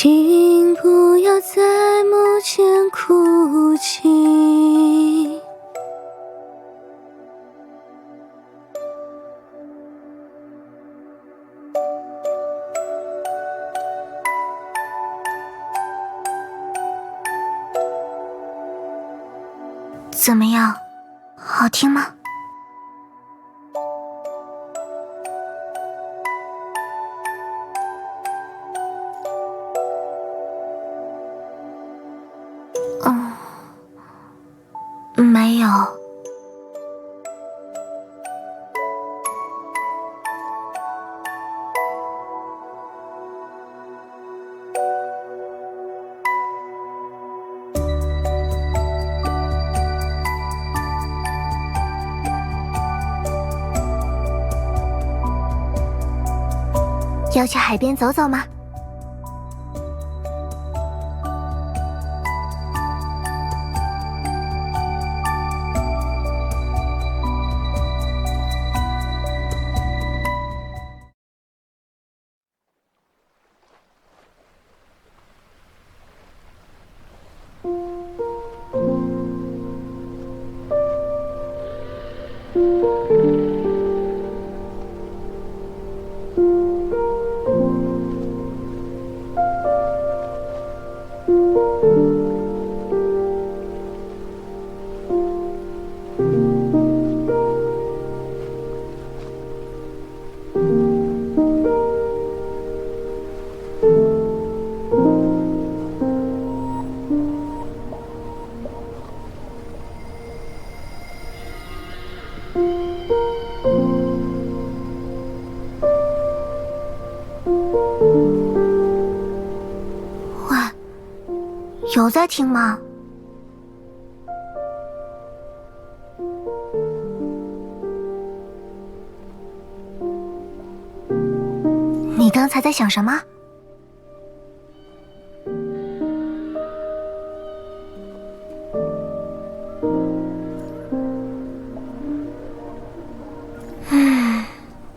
请不要在幕前哭泣。怎么样，好听吗？没有。要去海边走走吗？喂，有在听吗？你刚才在想什么？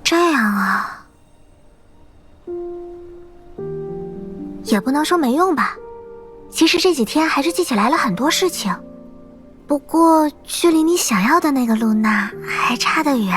这样啊，也不能说没用吧。其实这几天还是记起来了很多事情，不过距离你想要的那个露娜还差得远。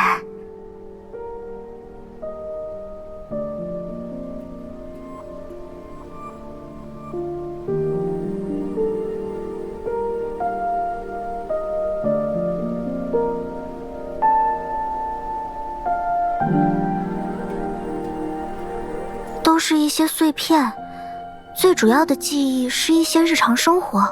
都是一些碎片，最主要的记忆是一些日常生活。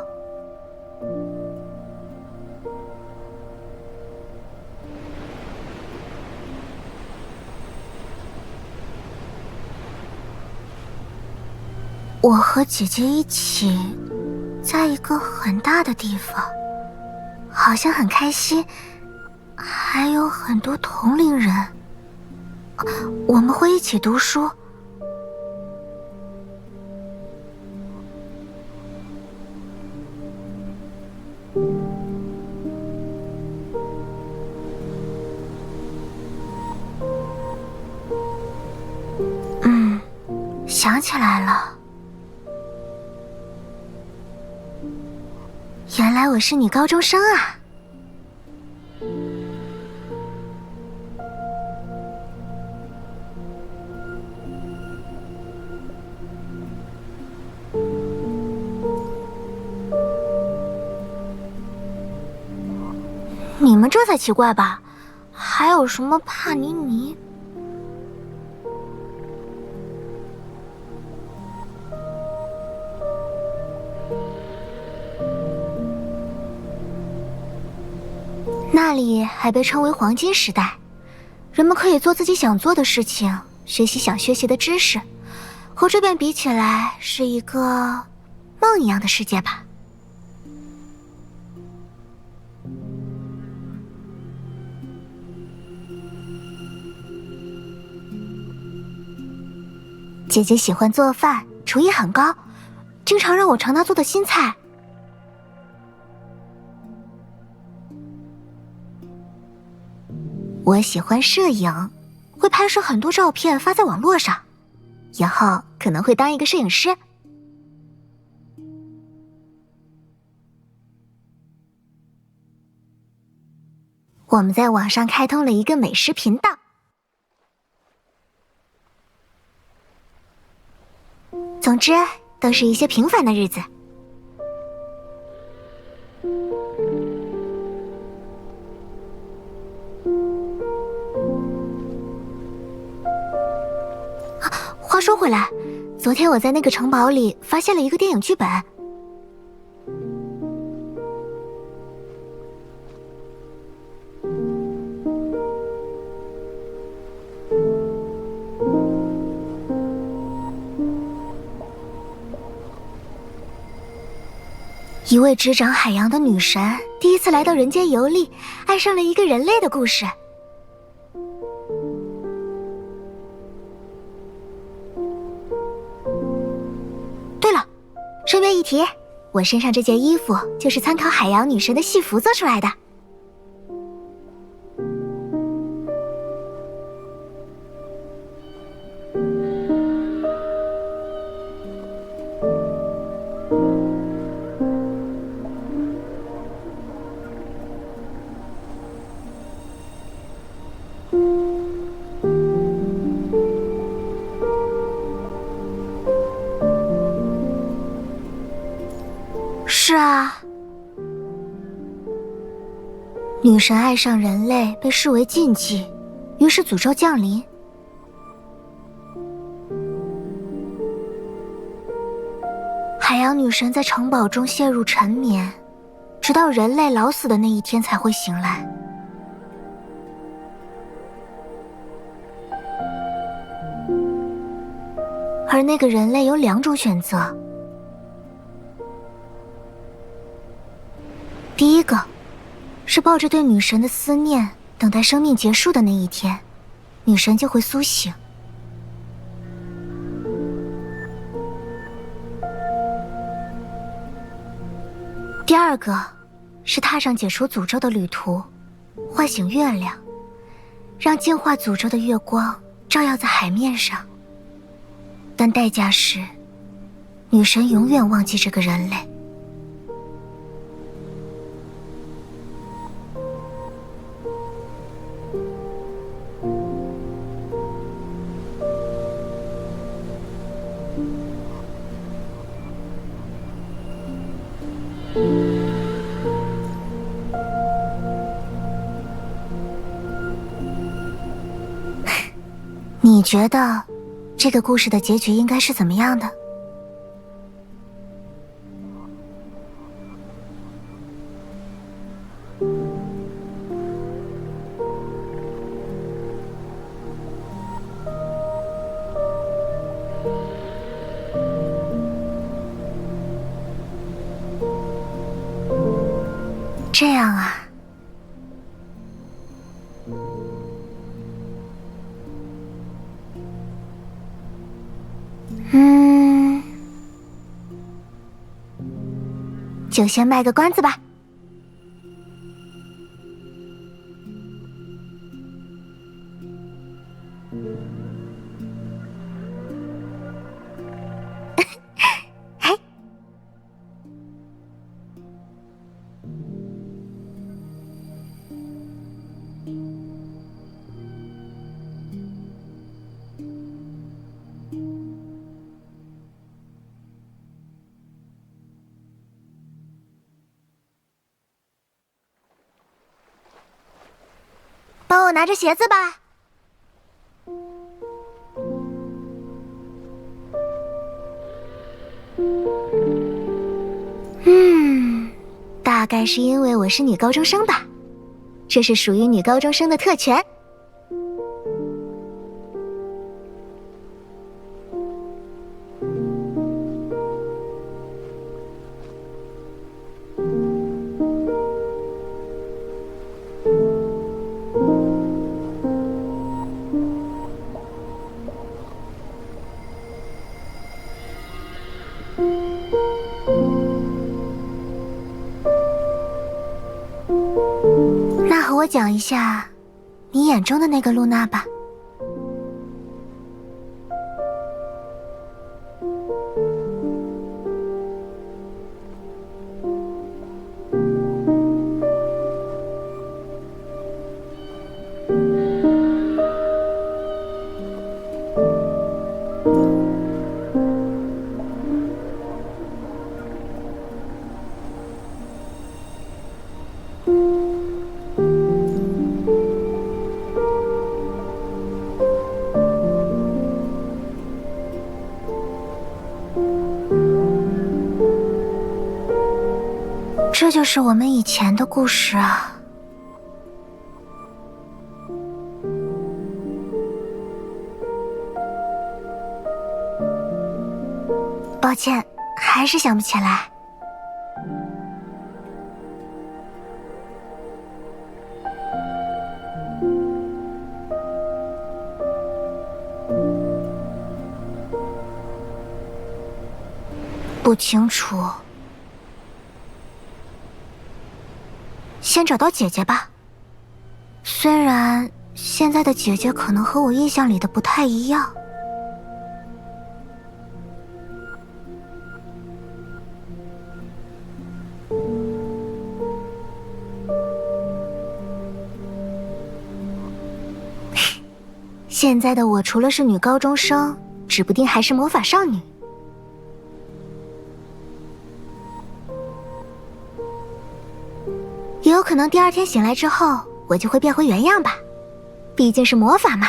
我和姐姐一起，在一个很大的地方，好像很开心，还有很多同龄人。我们会一起读书。想起来了，原来我是你高中生啊！你们这才奇怪吧？还有什么帕尼尼？那里还被称为黄金时代，人们可以做自己想做的事情，学习想学习的知识，和这边比起来是一个梦一样的世界吧。姐姐喜欢做饭，厨艺很高，经常让我尝她做的新菜。我喜欢摄影，会拍摄很多照片发在网络上，以后可能会当一个摄影师。我们在网上开通了一个美食频道。总之，都是一些平凡的日子。话说回来，昨天我在那个城堡里发现了一个电影剧本。一位执掌海洋的女神第一次来到人间游历，爱上了一个人类的故事。对了，顺便一提，我身上这件衣服就是参考海洋女神的戏服做出来的。是啊，女神爱上人类被视为禁忌，于是诅咒降临。海洋女神在城堡中陷入沉眠，直到人类老死的那一天才会醒来。而那个人类有2种选择。第一个，是抱着对女神的思念，等待生命结束的那一天，女神就会苏醒。第二个，是踏上解除诅咒的旅途，唤醒月亮，让净化诅咒的月光照耀在海面上。但代价是，女神永远忘记这个人类。你觉得这个故事的结局应该是怎么样的？这样啊。就先卖个关子吧。嘿，帮我拿着鞋子吧。大概是因为我是女高中生吧，这是属于女高中生的特权。那和我讲一下你眼中的那个露娜吧。就是我们以前的故事啊。抱歉，还是想不起来。不清楚。先找到姐姐吧。虽然现在的姐姐可能和我印象里的不太一样。现在的我除了是女高中生，指不定还是魔法少女。也有可能第二天醒来之后，我就会变回原样吧，毕竟是魔法嘛。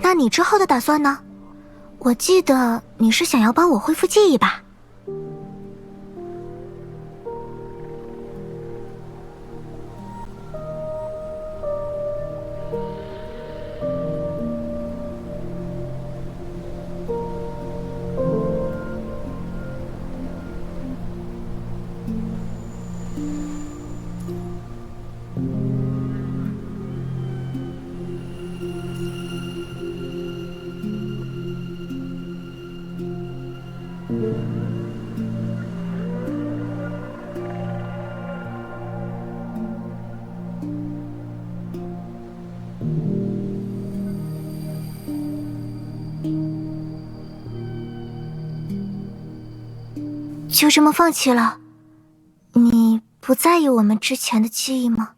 那你之后的打算呢？我记得你是想要帮我恢复记忆吧？就这么放弃了？你不在意我们之前的记忆吗？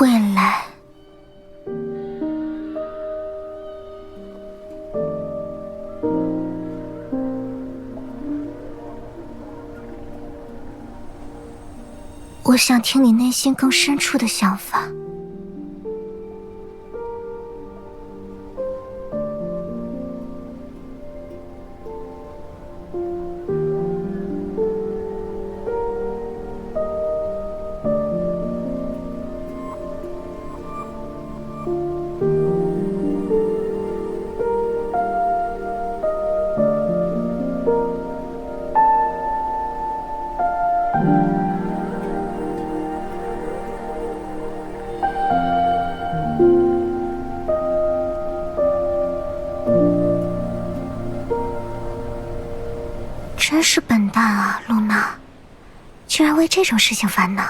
未来，我想听你内心更深处的想法。真是笨蛋啊，露娜，居然为这种事情烦恼。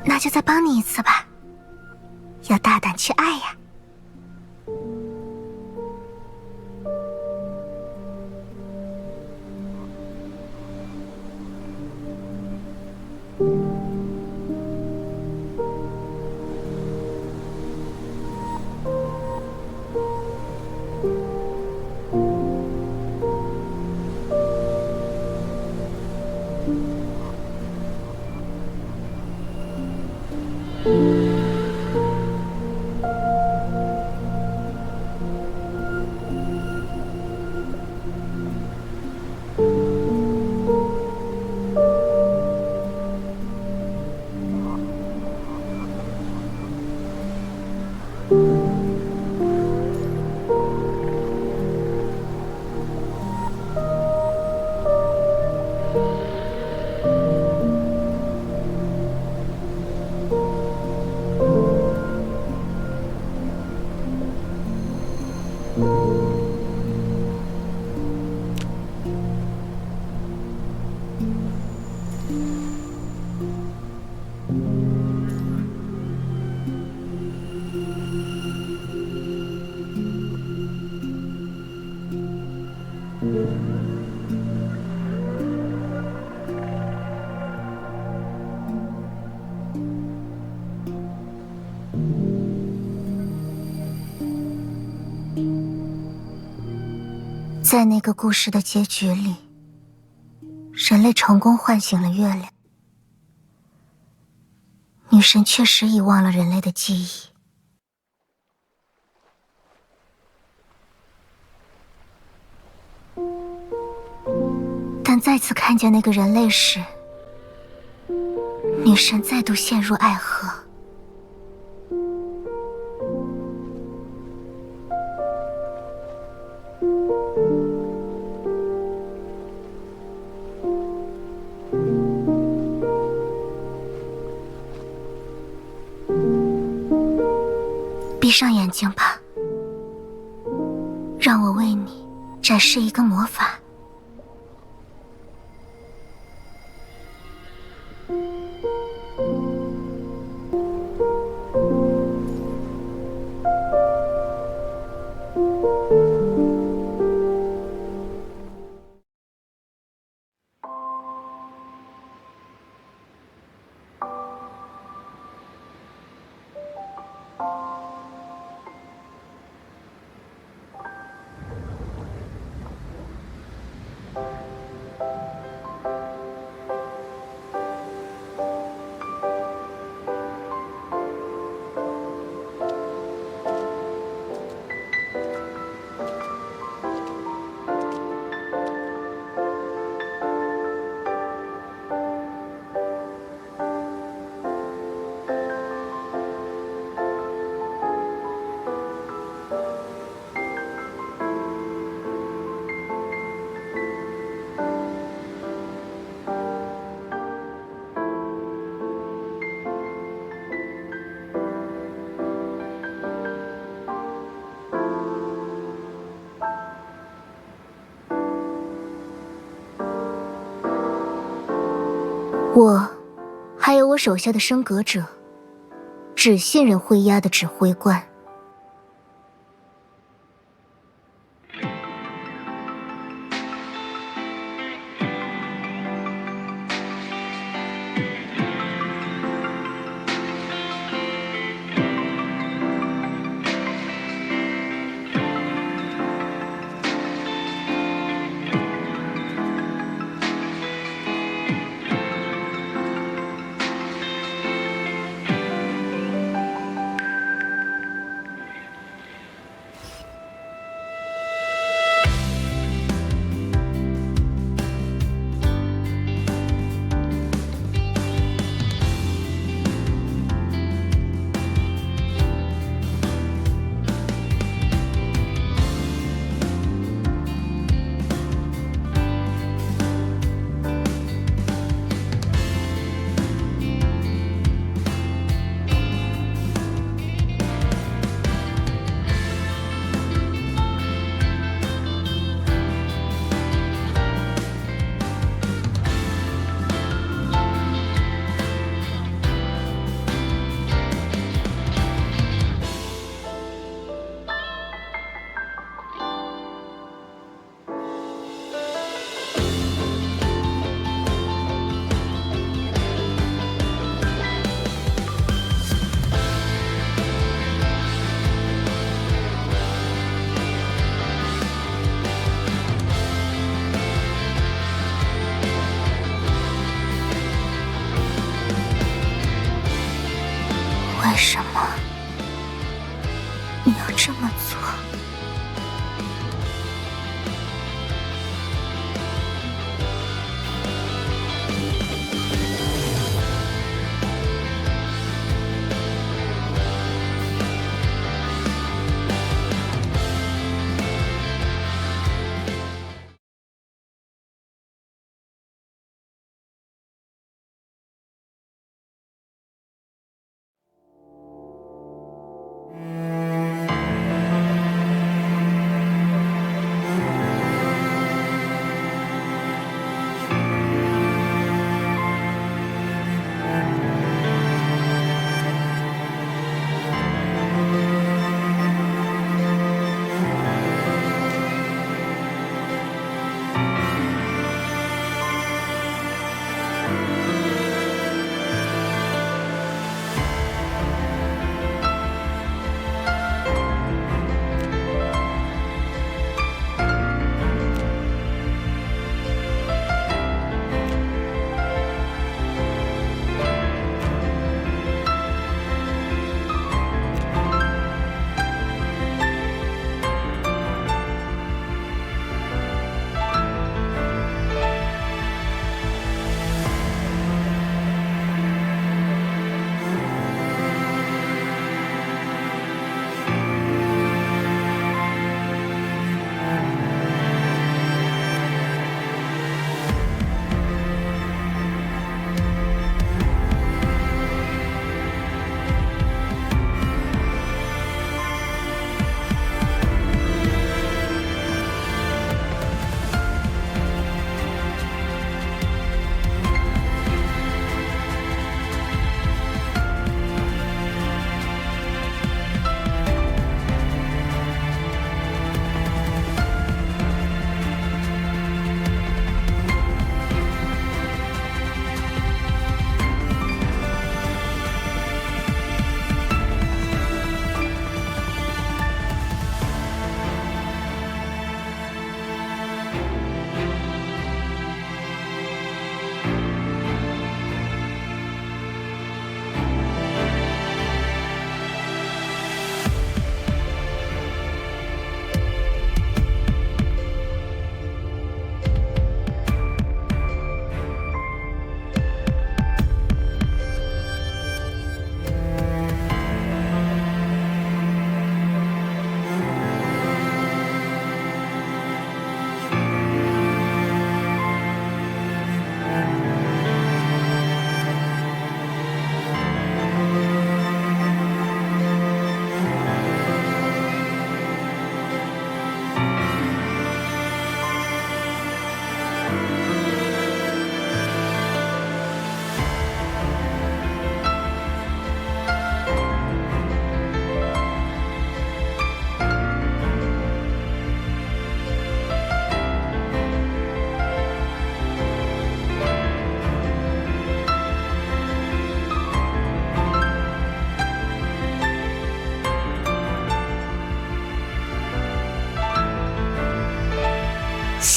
那就再帮你一次吧，要大胆去爱呀。在那个故事的结局里，人类成功唤醒了月亮，女神确实遗忘了人类的记忆。但再次看见那个人类时，女神再度陷入爱河。闭上眼睛吧，让我为你展示一个魔法。我，还有我手下的升格者，只信任灰鸦的指挥官。为什么你要这么做？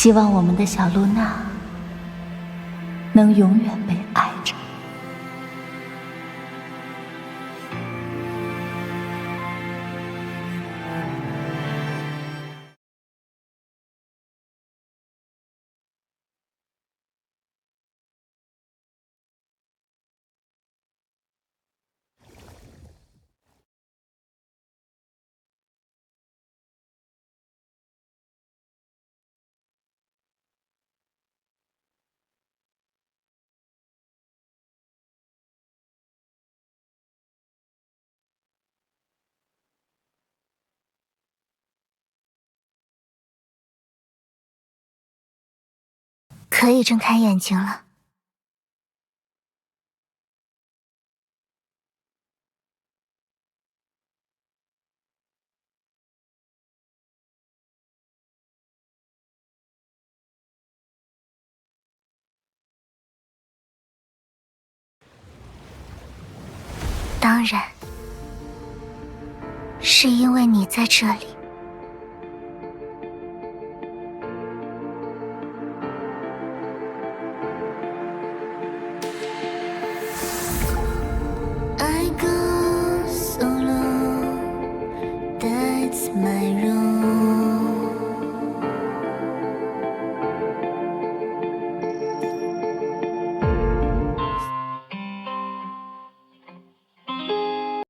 希望我们的小露娜能永远被爱着。可以睁开眼睛了。当然，是因为你在这里。